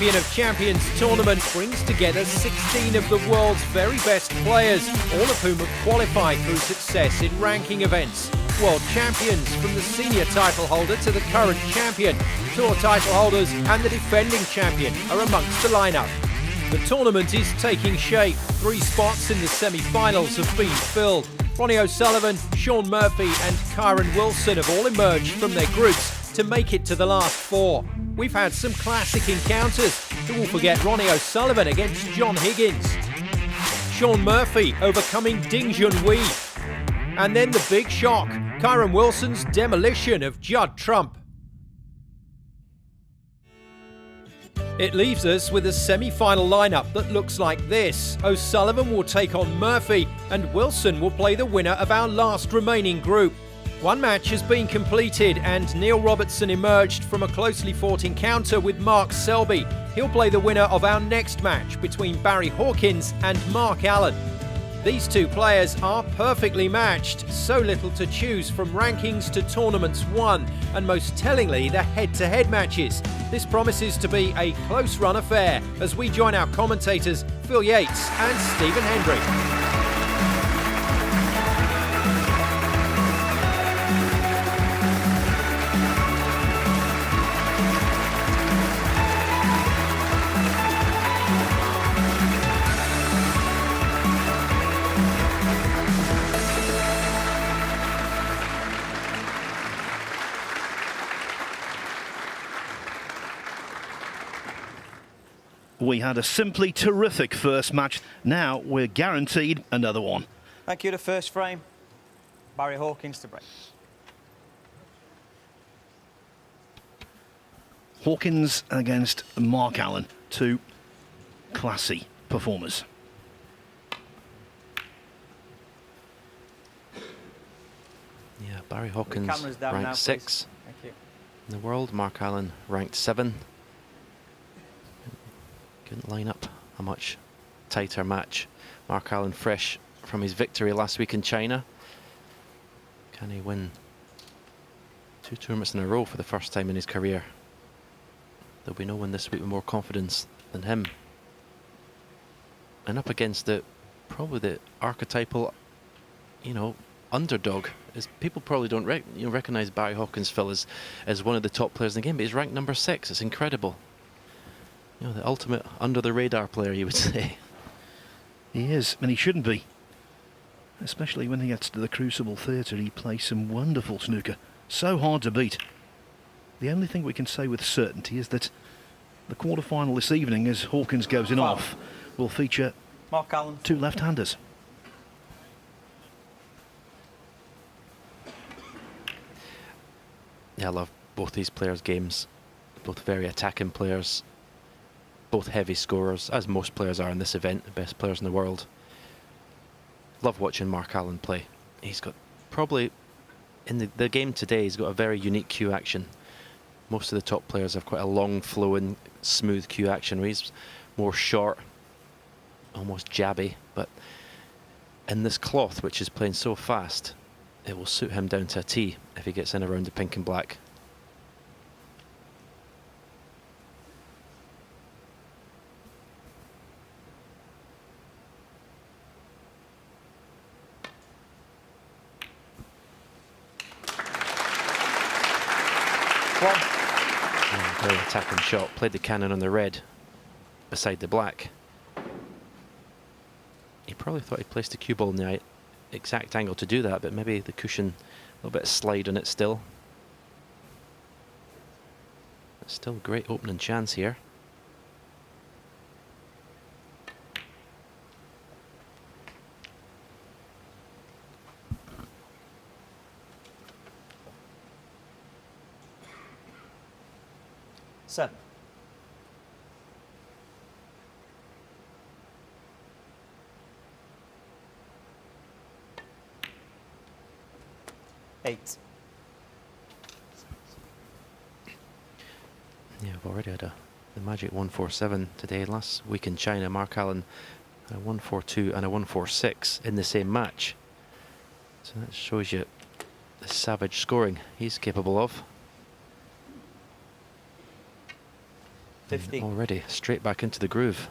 Champion of Champions tournament brings together 16 of the world's very best players, all of whom have qualified through success in ranking events. World champions, from the senior title holder to the current champion. Tour title holders and the defending champion are amongst the lineup. The tournament is taking shape. 3 spots in the semi-finals have been filled. Ronnie O'Sullivan, Shaun Murphy and Kyron Wilson have all emerged from their groups to make it to the last 4. We've had some classic encounters. Who will forget Ronnie O'Sullivan against John Higgins? Shaun Murphy overcoming Ding Junhui. And then the big shock, Kyron Wilson's demolition of Judd Trump. It leaves us with a semi-final lineup that looks like this. O'Sullivan will take on Murphy and Wilson will play the winner of our last remaining group. One match has been completed and Neil Robertson emerged from a closely fought encounter with Mark Selby. He'll play the winner of our next match between Barry Hawkins and Mark Allen. These 2 players are perfectly matched, so little to choose from rankings to tournaments won, and most tellingly the head-to-head matches. This promises to be a close-run affair as we join our commentators Phil Yates and Stephen Hendry. We had a simply terrific first match. Now we're guaranteed another one. Thank you. The first frame, Barry Hawkins to break. Hawkins against Mark Allen, 2 classy performers. Yeah, Barry Hawkins ranked 6 in the world. Mark Allen ranked 7. Couldn't line up a much tighter match. Mark Allen fresh from his victory last week in China. Can he win 2 tournaments in a row for the first time in his career? There'll be no one this week with more confidence than him. And up against probably the archetypal, underdog. As people probably don't recognise Barry Hawkins, Phil, as one of the top players in the game, but he's ranked number 6. It's incredible. The ultimate under-the-radar player, you would say. He is, and he shouldn't be. Especially when he gets to the Crucible Theatre, he plays some wonderful snooker. So hard to beat. The only thing we can say with certainty is that the quarter-final this evening, as Hawkins goes in off, will feature Mark Allen. 2 left-handers. Yeah, I love both these players' games. Both very attacking players. Both heavy scorers, as most players are in this event, the best players in the world. Love watching Mark Allen play. He's got probably, in the game today, he's got a very unique cue action. Most of the top players have quite a long flowing, smooth cue action, where he's more short, almost jabby. But in this cloth, which is playing so fast, it will suit him down to a T if he gets in around the pink and black. Very attacking shot. Played the cannon on the red beside the black. He probably thought he placed the cue ball in the exact angle to do that, but maybe the cushion, a little bit of slide on it still. But still a great opening chance here. Seven. Eight. Yeah, I've already had the magic 147 today. Last week in China, Mark Allen had a 142 and a 146 in the same match. So that shows you the savage scoring he's capable of. 50. Already straight back into the groove.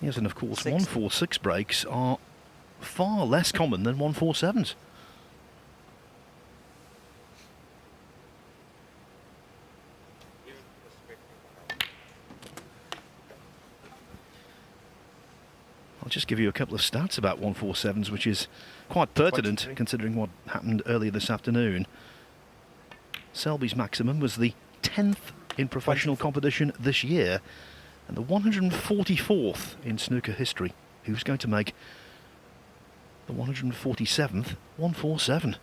Yes, and of course, 60. 146 breaks are far less common than 147s. I'll just give you a couple of stats about 147s, which is quite pertinent 23. considering what happened earlier this afternoon. Selby's maximum was the 10th in professional competition this year and the 144th in snooker history. Who's going to make the 147th 147?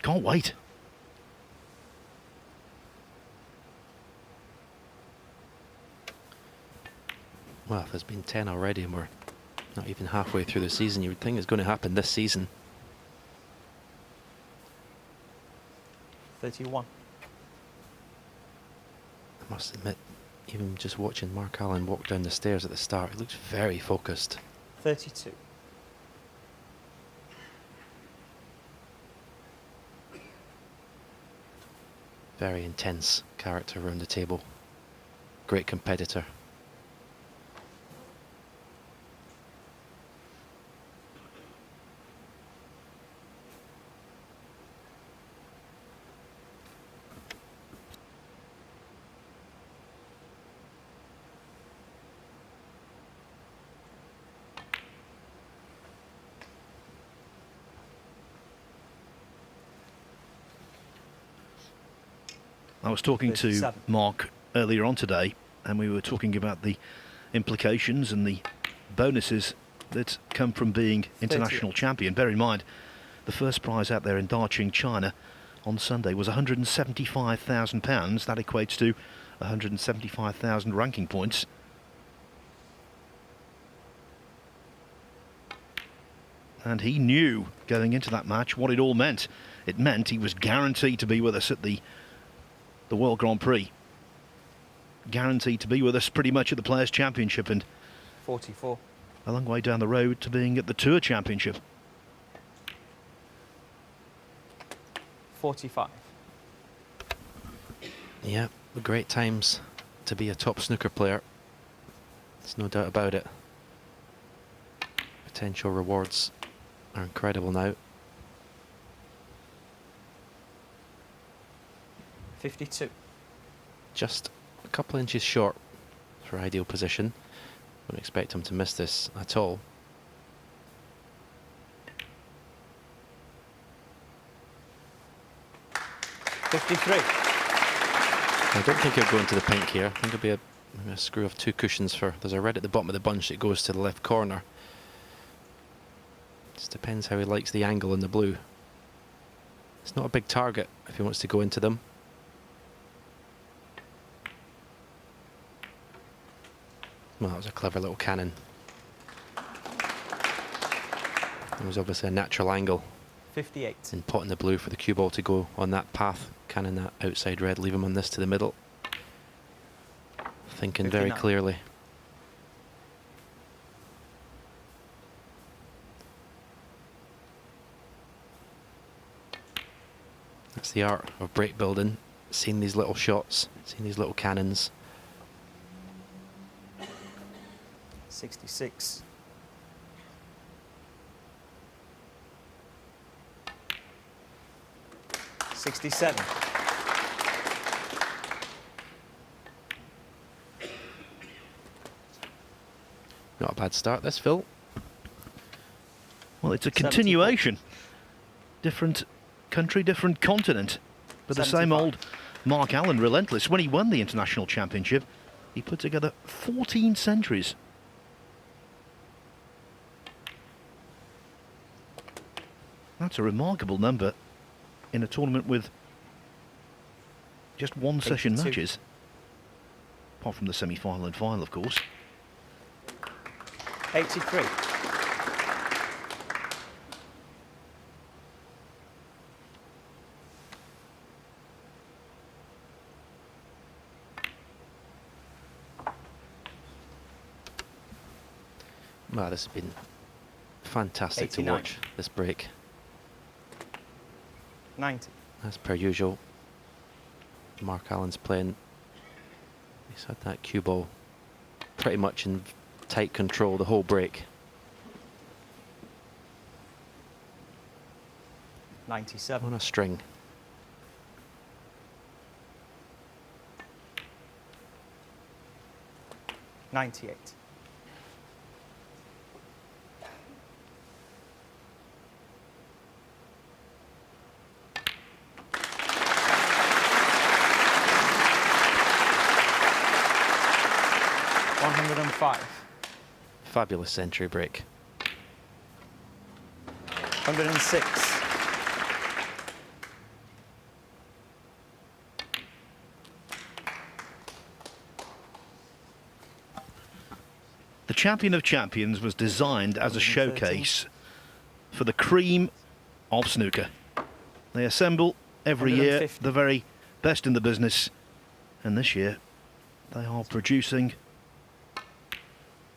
Can't wait. Well, if there's been 10 already and we're not even halfway through the season, you would think it's going to happen this season. 31. I must admit, even just watching Mark Allen walk down the stairs at the start, he looks very focused. 32. Very intense character around the table. Great competitor. I was talking to 37. Mark earlier on today, and we were talking about the implications and the bonuses that come from being international champion. Bear in mind, the first prize out there in Daqing, China on Sunday was £175,000. That equates to 175,000 ranking points. And he knew going into that match what it all meant. It meant he was guaranteed to be with us at the World Grand Prix. Guaranteed to be with us pretty much at the Players' Championship, and 44. a long way down the road to being at the Tour Championship. 45. Yeah, great times to be a top snooker player. There's no doubt about it. Potential rewards are incredible now. 52. Just a couple inches short for ideal position. Wouldn't expect him to miss this at all. $53. I don't think he'll go into the pink here. I think it'll be a screw of 2 cushions for. There's a red at the bottom of the bunch that goes to the left corner. Just depends how he likes the angle in the blue. It's not a big target if he wants to go into them. Well, that was a clever little cannon. It was obviously a natural angle 58. in potting the blue for the cue ball to go on that path. Cannon that outside red, leave him on this to the middle. Thinking very 59. clearly. That's the art of break building. Seeing these little shots, seeing these little cannons. 66. $67. Not a bad start this, Phil. Well, it's a 74. continuation. Different country, different continent. But the same 75. old Mark Allen, relentless. When he won the international championship, he put together 14 centuries. That's a remarkable number in a tournament with just one session 82. matches. Apart from the semi-final and final, of course. 83. Well, this has been fantastic 89. to watch, this break. 90. As per usual, Mark Allen's playing. He's had that cue ball pretty much in tight control the whole break. 97. On a string. $98. $105. Fabulous century break. 106. The Champion of Champions was designed as a showcase for the cream of snooker. They assemble every year 150. the very best in the business, and this year they are producing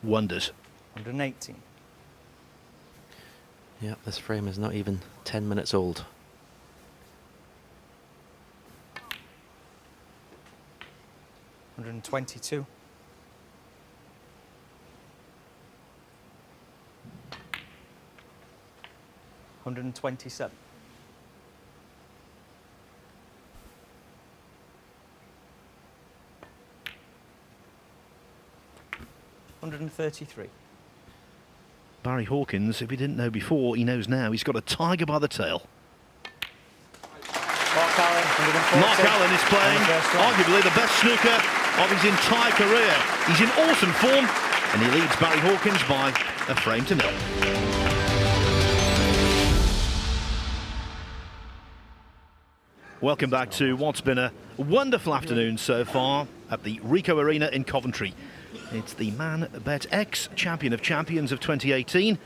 wonders. 118. Yeah, this frame is not even 10 minutes old. $122. $127. $133. Barry Hawkins, if he didn't know before, he knows now. He's got a tiger by the tail. Mark Allen, 140. Mark Allen is playing On the first round. arguably the best snooker of his entire career. He's in awesome form, and he leads Barry Hawkins by a frame to nil. Welcome back to what's been a wonderful afternoon so far at the Ricoh Arena in Coventry. It's the Man Bet X Champion of Champions of 2018,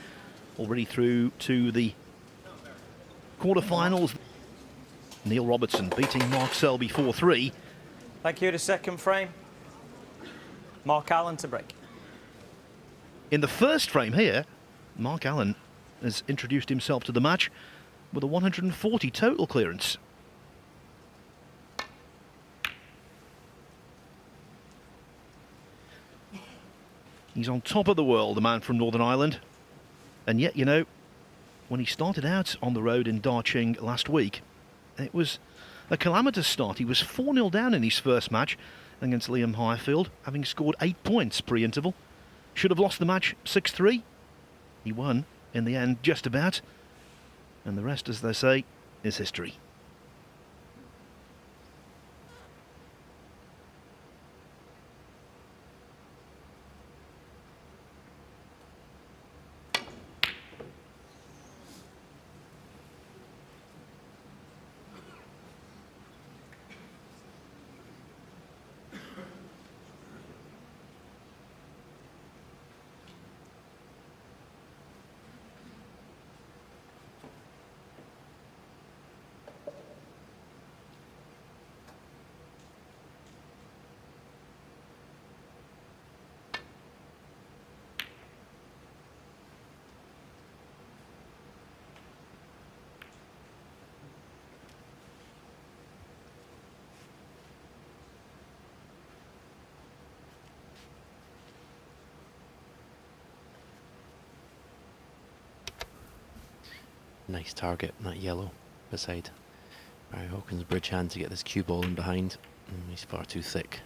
already through to the quarterfinals. Neil Robertson beating Mark Selby 4-3. Thank you. The second frame. Mark Allen to break. In the first frame here, Mark Allen has introduced himself to the match with a 140 total clearance. He's on top of the world, the man from Northern Ireland. And yet, you know, when he started out on the road in Darching last week, it was a calamitous start. He was 4-0 down in his first match against Liam Highfield, having scored 8 points pre-interval. Should have lost the match 6-3. He won in the end just about. And the rest, as they say, is history. Nice target, that yellow beside Barry Hawkins' bridge hand to get this cue ball in behind. He's far too thick.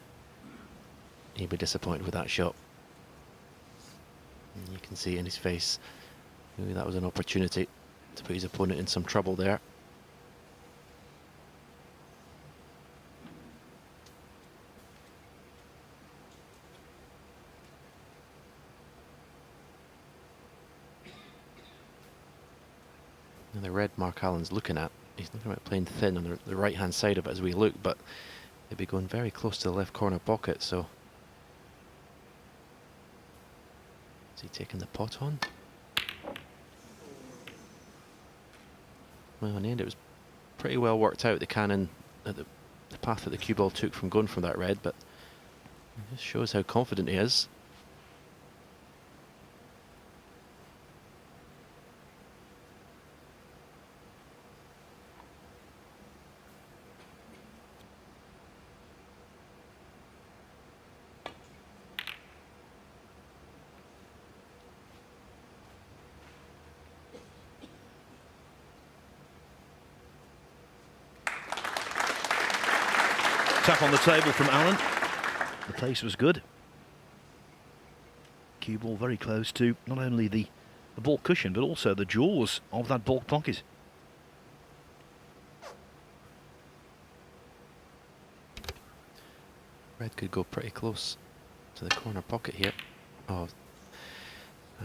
He'll be disappointed with that shot. And you can see it in his face. Maybe that was an opportunity to put his opponent in some trouble there. And the red Mark Allen's looking at, he's looking at playing thin on the right hand side of it as we look, but it'd be going very close to the left corner pocket, so is he taking the pot on? Well, in the end it was pretty well worked out, the cannon, the path that the cue ball took from going from that red, but it just shows how confident he is. Tap on the table from Allen. The pace was good. Cue ball very close to not only the ball cushion but also the jaws of that ball pocket. Red could go pretty close to the corner pocket here. Oh,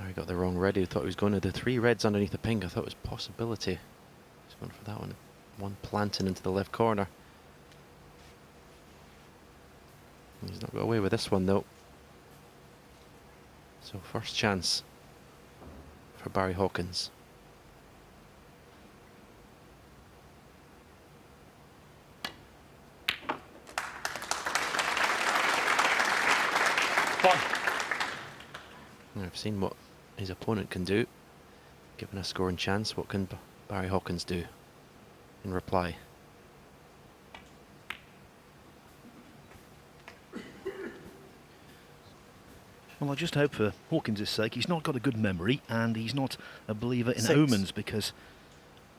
I got the wrong red. I thought he was going to the 3 reds underneath the pink. I thought it was possibility. Just went for that one. One planting into the left corner. He's not got away with this one though. So first chance for Barry Hawkins. I've seen what his opponent can do. Given a scoring chance, what can Barry Hawkins do in reply? Well, I just hope for Hawkins' sake he's not got a good memory and he's not a believer in 6. omens, because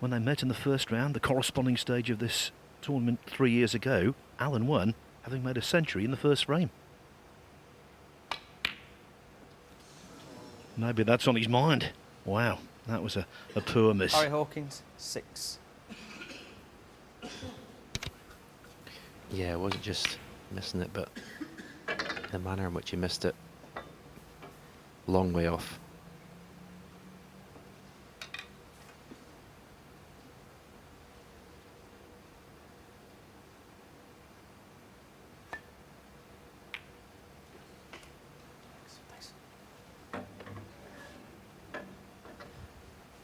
when they met in the first round, the corresponding stage of this tournament 3 years ago, Allen won, having made a century in the first frame. Maybe that's on his mind. Wow, that was a poor miss. Barry Hawkins, 6. Yeah, it wasn't just missing it, but the manner in which he missed it. Long way off.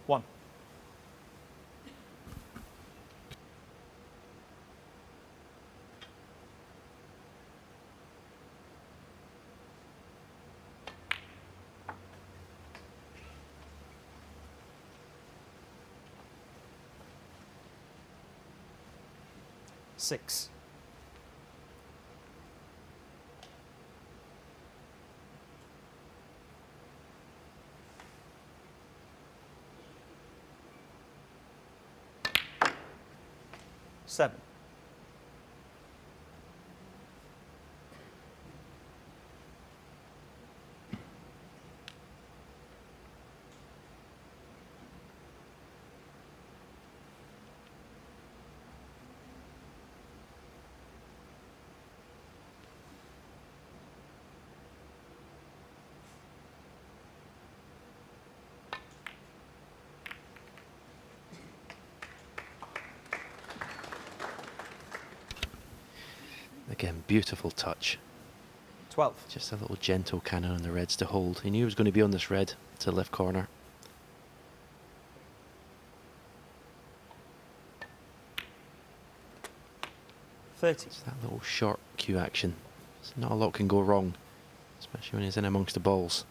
One. Six. Seven. Again, beautiful touch. 12. Just a little gentle cannon on the reds to hold. He knew he was going to be on this red to the left corner. It's that little short cue action. It's not a lot can go wrong, especially when he's in amongst the balls.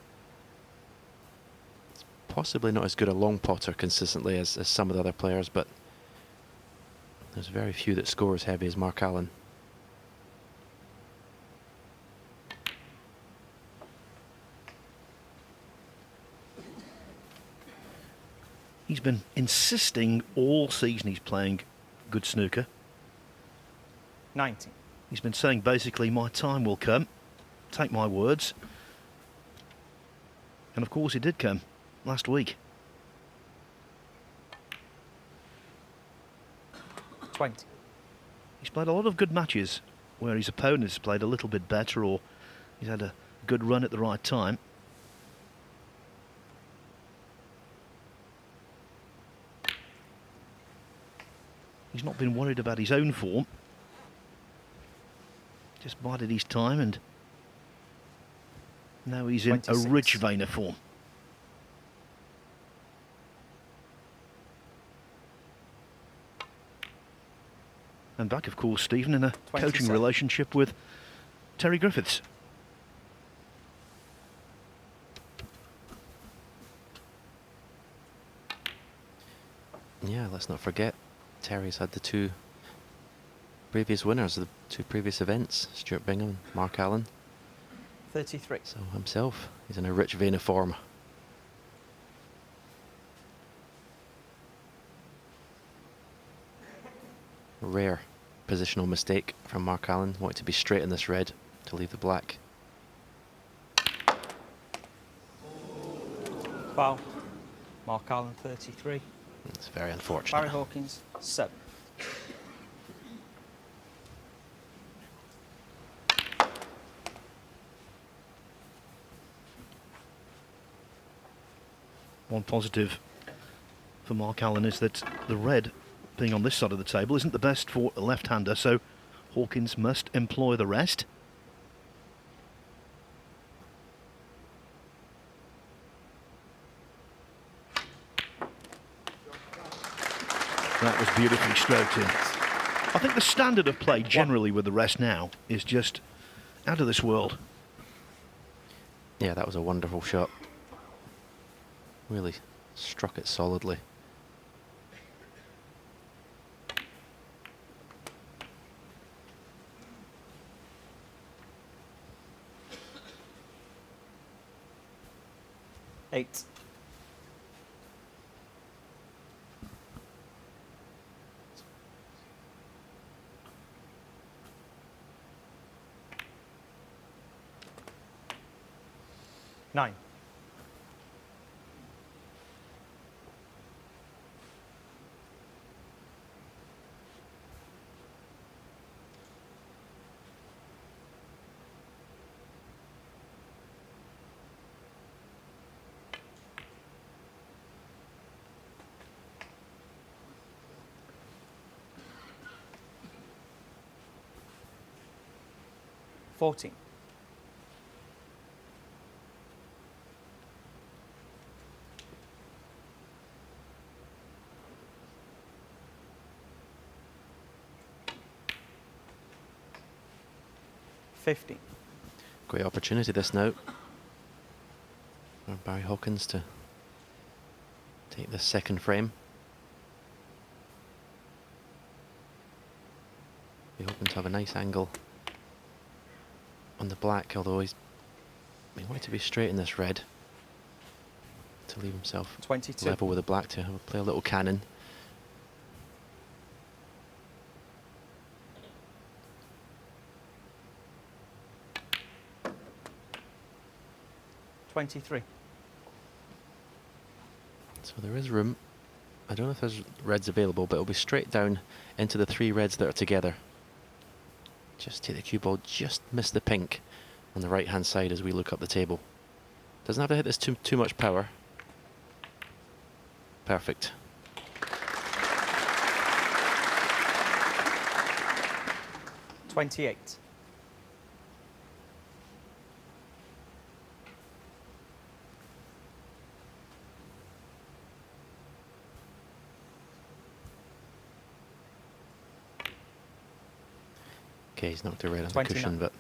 It's possibly not as good a long potter consistently as some of the other players, but there's very few that score as heavy as Mark Allen. He's been insisting all season he's playing good snooker. 19. He's been saying basically, my time will come, take my words. And of course it did come last week. 20. He's played a lot of good matches where his opponent has played a little bit better, or he's had a good run at the right time. He's not been worried about his own form. Just bided his time, and now he's in 26. a rich vein of form. And back, of course, Stephen, in a 27. coaching relationship with Terry Griffiths. Yeah, let's not forget, Terry's had the 2 previous winners of the 2 previous events, Stuart Bingham, Mark Allen. 33. So himself, he's in a rich vein of form. Rare positional mistake from Mark Allen. Wanted to be straight in this red to leave the black. Foul. Mark Allen, 33. It's very unfortunate. Barry Hawkins, 7. One positive for Mark Allen is that the red being on this side of the table isn't the best for a left-hander, so Hawkins must employ the rest. That was beautifully stroked in. I think the standard of play generally with the rest now is just out of this world. Yeah, that was a wonderful shot. Really struck it solidly. Eight. Nine. Fourteen. $50. Great opportunity this now for Barry Hawkins to take the second frame. Be hoping to have a nice angle on the black, although he wanted to be straight in this red to leave himself 22. level with the black to play a little cannon. $23. So there is room. I don't know if there's reds available, but it'll be straight down into the 3 reds that are together. Just take the cue ball, just miss the pink on the right hand side as we look up the table. Doesn't have to hit this too much power. Perfect. $28. Okay, he's knocked a red on the 29. cushion, but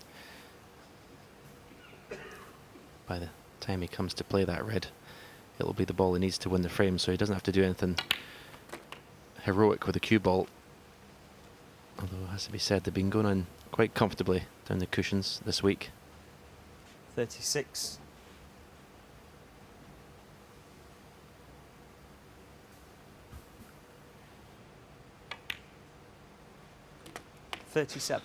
by the time he comes to play that red, it'll be the ball he needs to win the frame, so he doesn't have to do anything heroic with the cue ball. Although it has to be said, they've been going on quite comfortably down the cushions this week. 36. $37.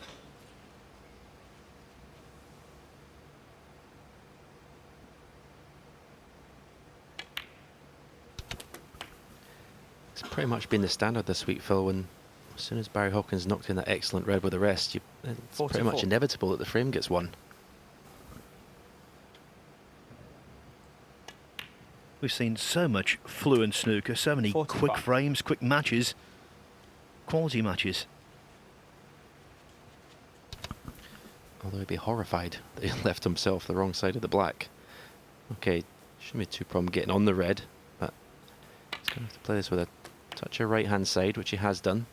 It's pretty much been the standard this week, Phil, when as soon as Barry Hawkins knocked in that excellent red with the rest, it's pretty much 44. inevitable that the frame gets won. We've seen so much fluent snooker, so many 45. quick frames, quick matches, quality matches. Although he'd be horrified that he left himself the wrong side of the black. Okay, shouldn't be too problem getting on the red, but he's going to have to play this with a touch of right hand side, which he has done.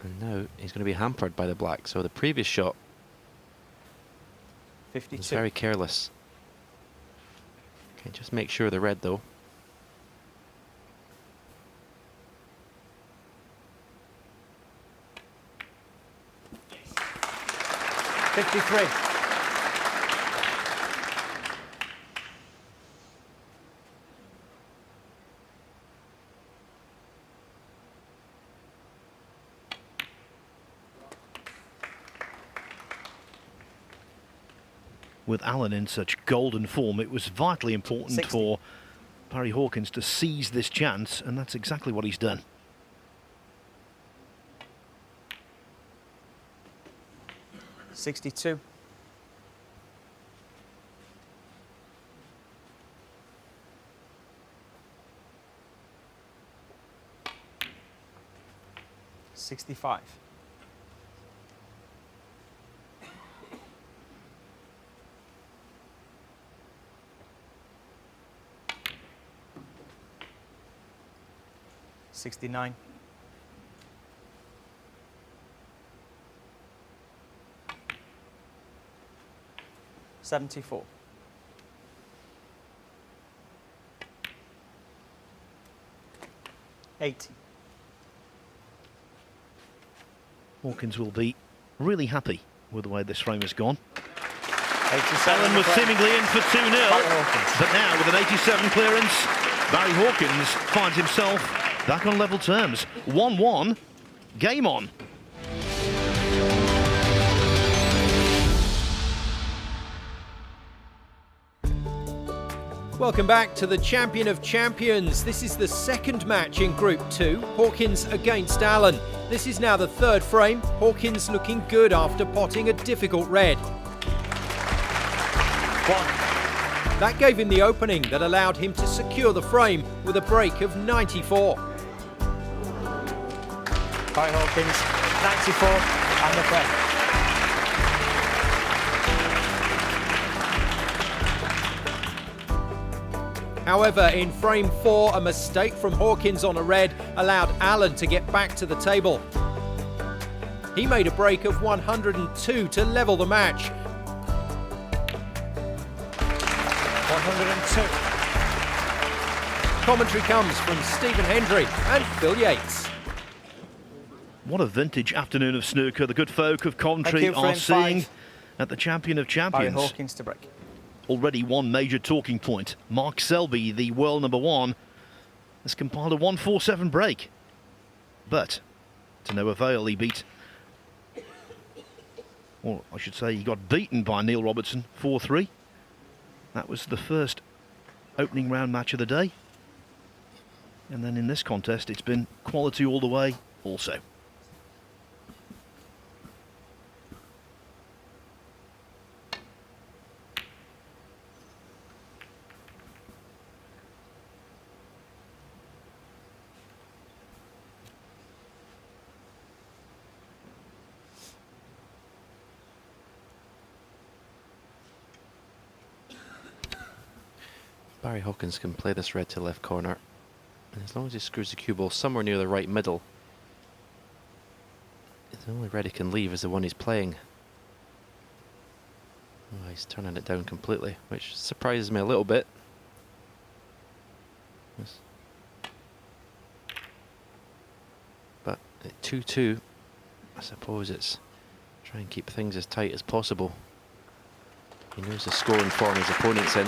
And now he's going to be hampered by the black, so the previous shot 52. was very careless. Okay, just make sure the red though. $53. with Allen in such golden form, it was vitally important 60. for Barry Hawkins to seize this chance, and that's exactly what he's done. $62. $65. $69. $74. $80. Hawkins will be really happy with the way this frame has gone. 87. Allen was seemingly in for 2-0, Barry Hawkins. but now with an 87 clearance, Barry Hawkins finds himself back on level terms. 1-1, game on. Welcome back to the Champion of Champions. This is the second match in Group 2, Hawkins against Allen. This is now the third frame, Hawkins looking good after potting a difficult red. That gave him the opening that allowed him to secure the frame with a break of 94. Barry Hawkins, 94 and the frame. However, in frame 4, a mistake from Hawkins on a red allowed Allen to get back to the table. He made a break of 102 to level the match. 102. Commentary comes from Stephen Hendry and Phil Yates. What a vintage afternoon of snooker the good folk of Coventry Thank you, are frame seeing 5. at the Champion of Barry Champions. Hawkins to break. Already one major talking point. Mark Selby, the world #1, has compiled a 147 break. But to no avail, he beat, or I should say he got beaten by Neil Robertson 4-3. That was the first opening round match of the day. And then in this contest, it's been quality all the way also. Barry Hawkins can play this red to left corner, and as long as he screws the cue ball somewhere near the right middle, the only red he can leave is the one he's playing. Oh, he's turning it down completely, which surprises me a little bit. But at 2-2, I suppose it's try and keep things as tight as possible. He knows the scoring form his opponent's in.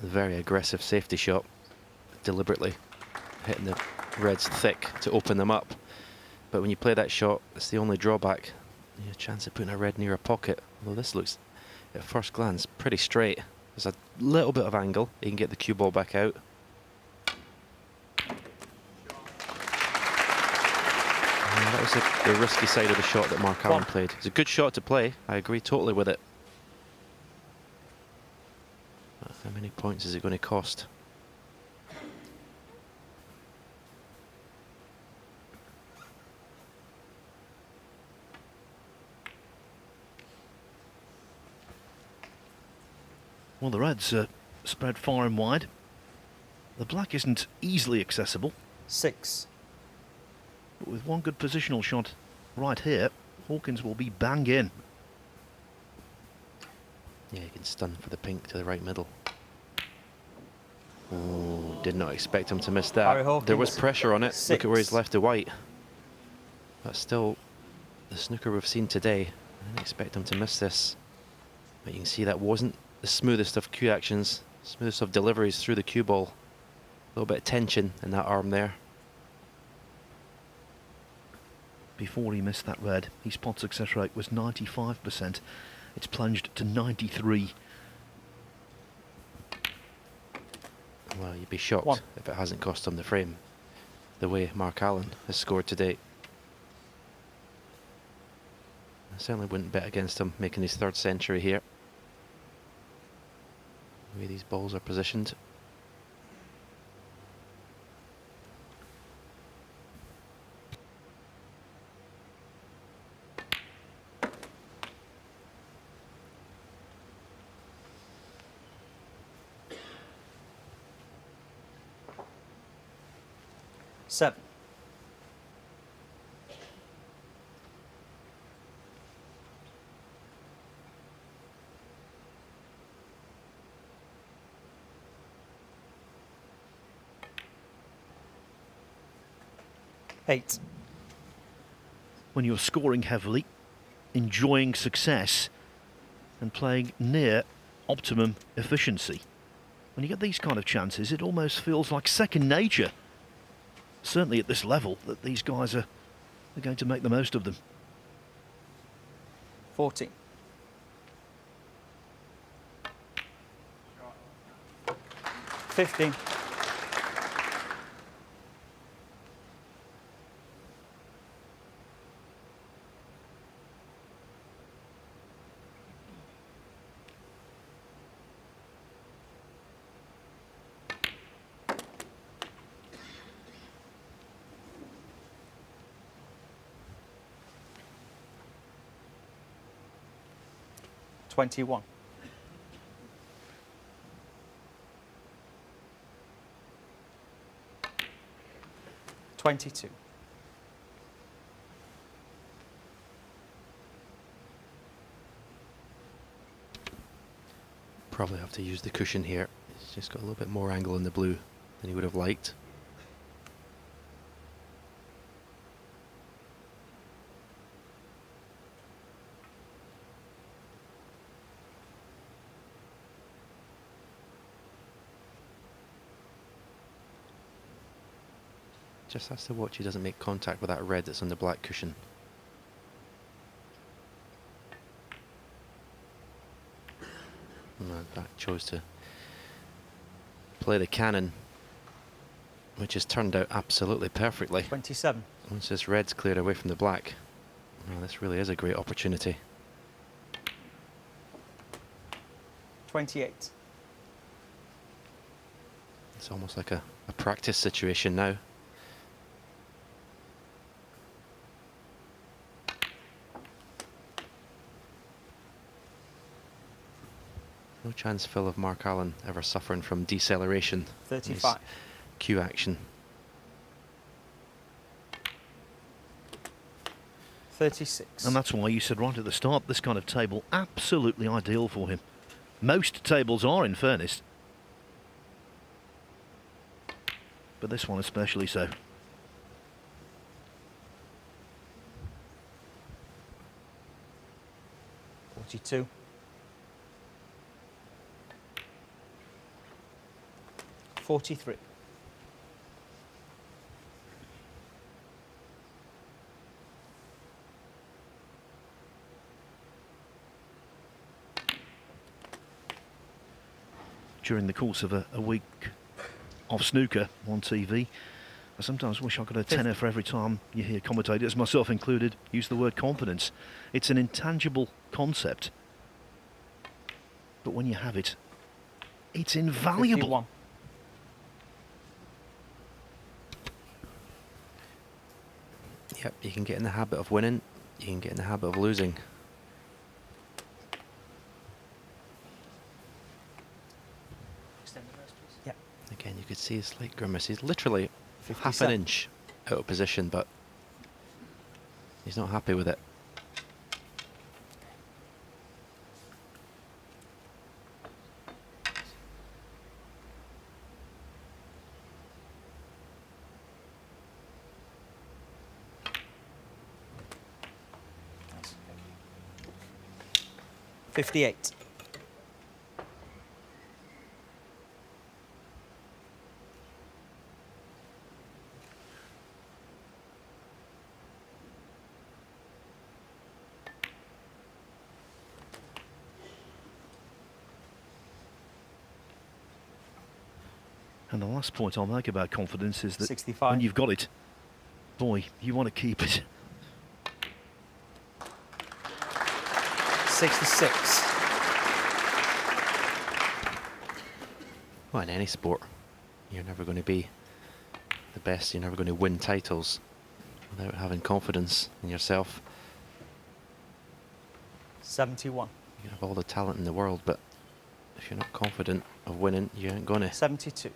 Very aggressive safety shot, deliberately hitting the reds thick to open them up. But when you play that shot, it's the only drawback. You have a chance of putting a red near a pocket. Although this looks, at first glance, pretty straight. There's a little bit of angle. You can get the cue ball back out. And that was the risky side of the shot that Mark Allen played. It's a good shot to play. I agree totally with it. How many points is it going to cost? Well, the reds are spread far and wide. The black isn't easily accessible. 6. But with one good positional shot right here, Hawkins will be bang in. Yeah, you can stun for the pink to the right middle. Oh, did not expect him to miss Barry that. Hawkins, There was pressure on it. Look at where he's 6. left the white. But still, the snooker we've seen today, I didn't expect him to miss this. But you can see that wasn't the smoothest of cue actions, smoothest of deliveries through the cue ball. A little bit of tension in that arm there. Before he missed that red, his pot success rate was 95%. It's plunged to 93. Well, you'd be shocked One. if it hasn't cost him the frame, the way Mark Allen has scored today. I certainly wouldn't bet against him making his 3rd century here. The way these balls are positioned. Seven. Eight. When you're scoring heavily, enjoying success, and playing near optimum efficiency, when you get these kind of chances, it almost feels like second nature. Certainly at this level, that these guys are going to make the most of them. 14. $15. $21. $22. Probably have to use the cushion here. He's just got a little bit more angle in the blue than he would have liked. Just has to watch he doesn't make contact with that red that's on the black cushion. And that chose to play the cannon, which has turned out absolutely perfectly. 27. Once this red's cleared away from the black, well, this really is a great opportunity. 28. It's almost like a practice situation now. No chance, Phil, of Mark Allen ever suffering from deceleration. 35. Cue action. 36. And that's why you said right at the start, this kind of table, absolutely ideal for him. Most tables are, in fairness. But this one especially so. 42. 43. During the course of a week of snooker on TV, I sometimes wish I got a tenner for every time you hear commentators, myself included, use the word confidence. It's an intangible concept, but when you have it, it's invaluable. 51. Yep, you can get in the habit of winning, you can get in the habit of losing. Yep. Again, you could see a slight grimace. He's literally half an 57. inch out of position, but he's not happy with it. 58. And the last point I'll make about confidence is that 65. when you've got it, boy, you want to keep it. 66. Well, in any sport, you're never going to be the best. You're never going to win titles without having confidence in yourself. 71. You have all the talent in the world, but if you're not confident of winning, you ain't going to. 72.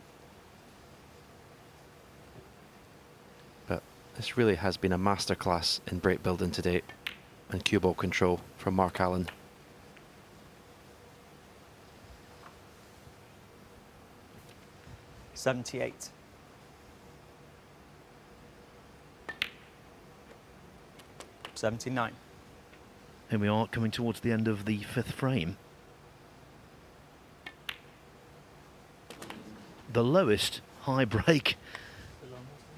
But this really has been a masterclass in break building today and cue ball control from Mark Allen. $78. $79. Here we are coming towards the end of the fifth frame. The lowest high break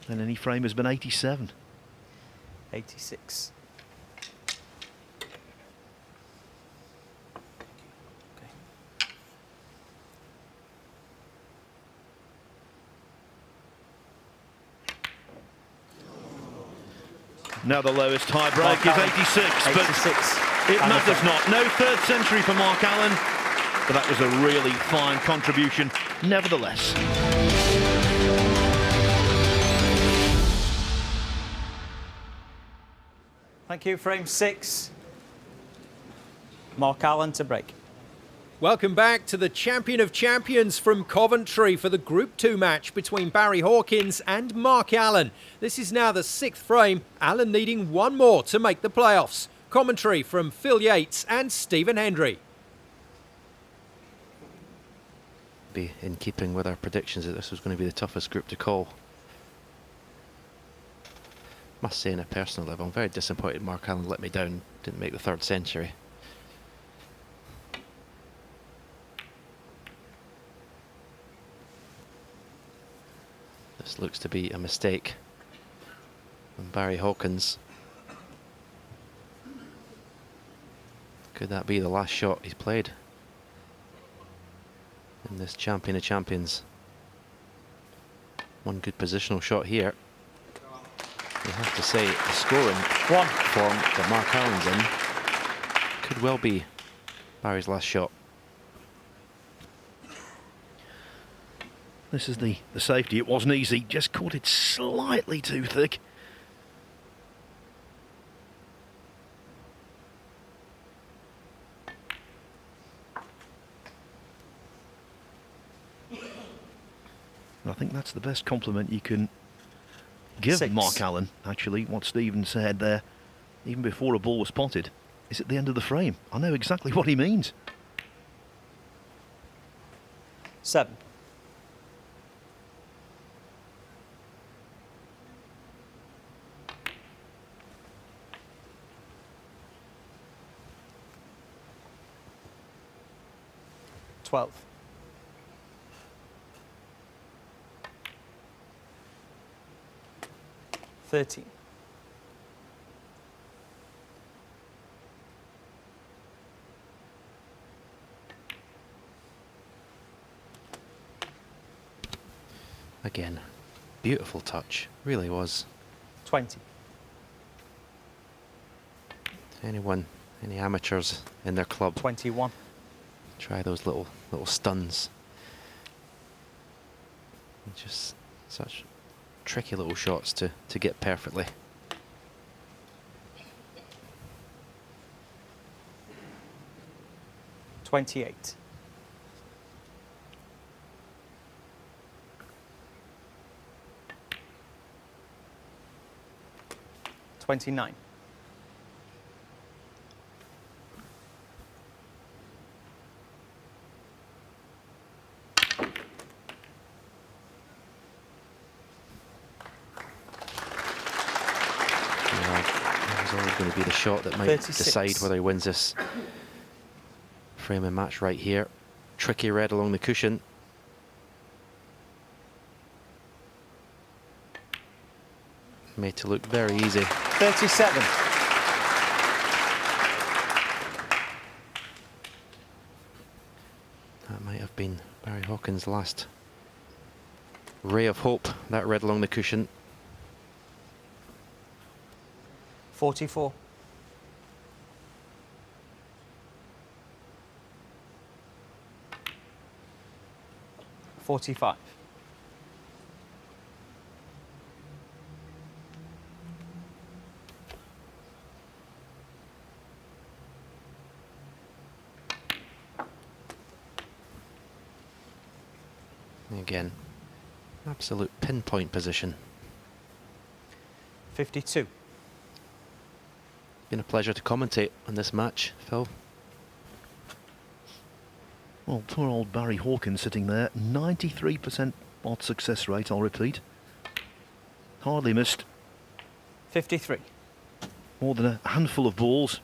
in any frame has been 87. 86. Now the lowest high break is 86, 86. but it matters not. No third century for Mark Allen, but that was a really fine contribution nevertheless. Thank you. Frame 6. Mark Allen to break. Welcome back to the champion of champions from Coventry for the Group 2 match between Barry Hawkins and Mark Allen. This is now the sixth frame, Allen needing one more to make the playoffs. Commentary from Phil Yates and Stephen Hendry. Be in keeping with our predictions that this was going to be the toughest group to call. Must say, on a personal level, I'm very disappointed Mark Allen let me down, didn't make the third century. This looks to be a mistake from Barry Hawkins. Could that be the last shot he's played in this champion of champions? One good positional shot here. You have to say the scoring form that Mark Allen's in could well be Barry's last shot. This is the safety. It wasn't easy, just caught it slightly too thick. I think that's the best compliment you can give 6. Mark Allen, actually. What Stephen said there, even before a ball was spotted, is at the end of the frame. I know exactly what he means. 7. $12. 13. Again, beautiful touch, really was. 20. Anyone, any amateurs in their club, 21. try those little stuns. Just such tricky little shots to get perfectly. $28. 29. There's always going to be the shot that might 36. decide whether he wins this. frame and match right here. Tricky red along the cushion. Made to look very easy. 37. That might have been Barry Hawkins' last ray of hope, that red along the cushion. 44. $45. Again, absolute pinpoint position. 52. Been a pleasure to commentate on this match, Phil. Well, poor old Barry Hawkins sitting there. 93% odd success rate, I'll repeat. Hardly missed 53. more than a handful of balls.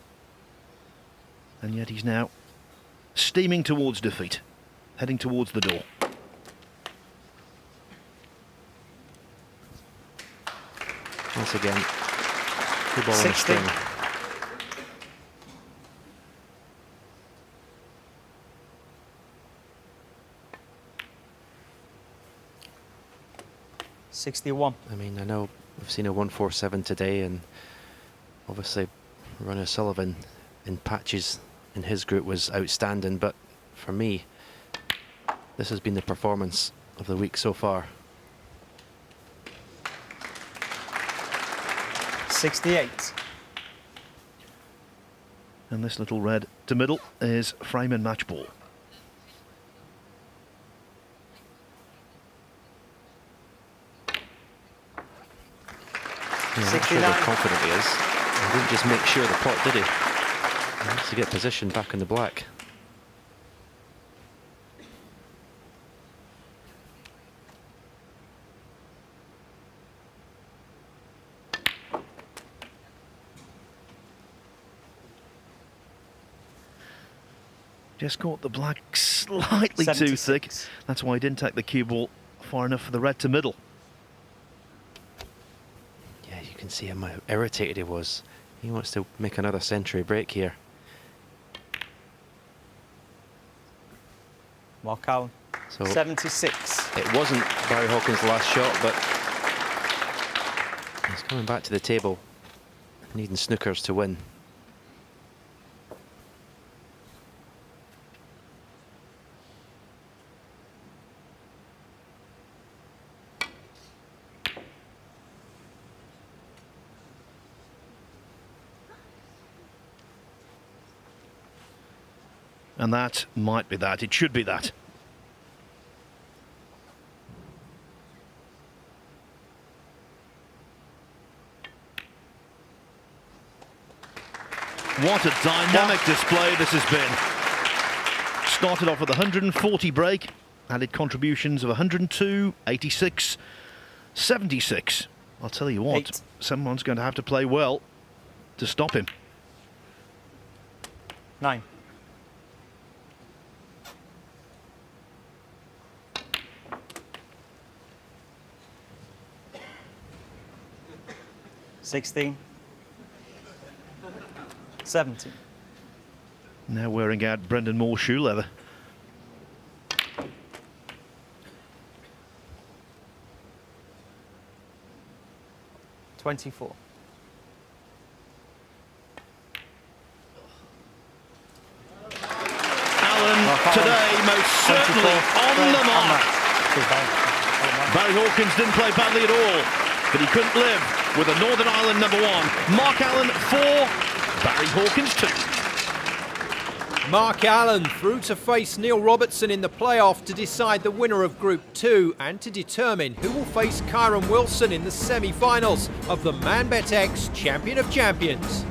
And yet he's now steaming towards defeat, heading towards the door. Once again, good ball on the 60. string. $61. I mean, I know we've seen a 147 today, and obviously Ronnie Sullivan in patches in his group was outstanding, but for me, this has been the performance of the week so far. 68. And this little red to middle is frame and match ball. Yeah, I'm sure 69. how confident he is. He didn't just make sure the pot, did he? He wants to get position back in the black. Just caught the black slightly too 76. thick. That's why he didn't take the cue ball far enough for the red to middle. Yeah, you can see how irritated he was. He wants to make another century break here. Mark Allen. So 76. it wasn't Barry Hawkins' last shot, but he's coming back to the table, needing snookers to win. And that might be that. It should be that. What a dynamic display this has been. Started off with 140 break, added contributions of 102, 86, 76. I'll tell you what, 8. Someone's going to have to play well to stop him. 9. $16. 17. Now wearing out Brendan Moore's shoe leather. $24. Allen today most certainly on the mark. Barry Hawkins didn't play badly at all, but he couldn't live with a Northern Ireland #1. Mark Allen 4, Barry Hawkins 2. Mark Allen through to face Neil Robertson in the playoff to decide the winner of Group 2 and to determine who will face Kyron Wilson in the semi-finals of the ManBet X Champion of Champions.